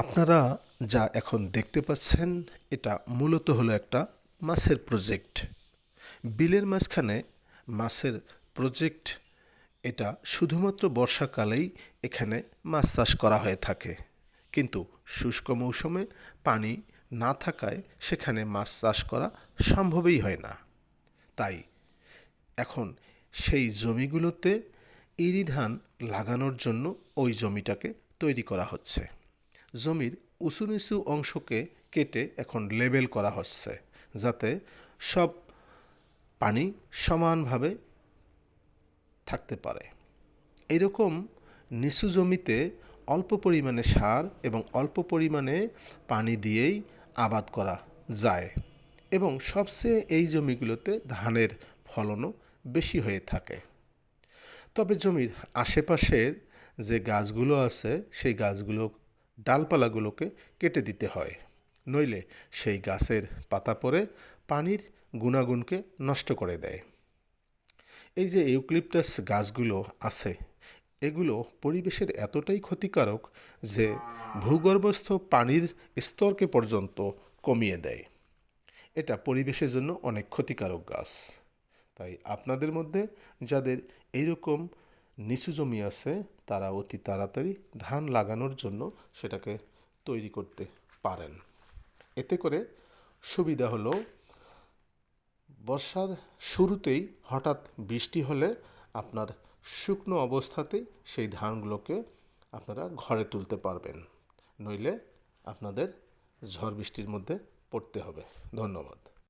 আপনারা যা এখন দেখতে পাচ্ছেন এটা মূলত হলো একটা মাছের প্রজেক্ট। বিলের মাঝখানে মাছের প্রজেক্ট। এটা শুধুমাত্র বর্ষাকালেই এখানে মাছ চাষ করা হয়ে থাকে, কিন্তু শুষ্ক মৌসুমে পানি না থাকায় সেখানে মাছ চাষ করা সম্ভবই হয় না। তাই এখন সেই জমিগুলোতে ইরি ধান লাগানোর জন্য ওই জমিটাকে তৈরি করা হচ্ছে। জমির উঁচু নিচু অংশকে কেটে এখন লেবেল করা হচ্ছে, যাতে সব পানি সমানভাবে থাকতে পারে। এরকম নিচু জমিতে অল্প পরিমাণে সার এবং অল্প পরিমাণে পানি দিয়েই আবাদ করা যায়, এবং সবচেয়ে এই জমিগুলোতে ধানের ফলনও বেশি হয়ে থাকে। তবে জমির আশেপাশের যে গাছগুলো আছে সেই গাছগুলো ডালপালাগুলোকে কেটে দিতে হয়, নইলে সেই গাছের পাতা পড়ে পানির গুণাগুণকে নষ্ট করে দেয়। এই যে ইউক্যালিপটাস গাছগুলো আছে, এগুলো পরিবেশের এতটাই ক্ষতিকারক যে ভূগর্ভস্থ পানির স্তরকে পর্যন্ত কমিয়ে দেয়। এটা পরিবেশের জন্য অনেক ক্ষতিকারক গাছ। তাই আপনাদের মধ্যে যাদের এইরকম নিচু জমি আছে, তারা অতি তাড়াতাড়ি ধান লাগানোর জন্য সেটাকে তৈরি করতে পারেন। এতে করে সুবিধা হলো, বর্ষার শুরুতেই হঠাৎ বৃষ্টি হলে আপনার শুকনো অবস্থাতেই সেই ধানগুলোকে আপনারা ঘরে তুলতে পারবেন, নইলে আপনাদের ঝড় বৃষ্টির মধ্যে পড়তে হবে। ধন্যবাদ।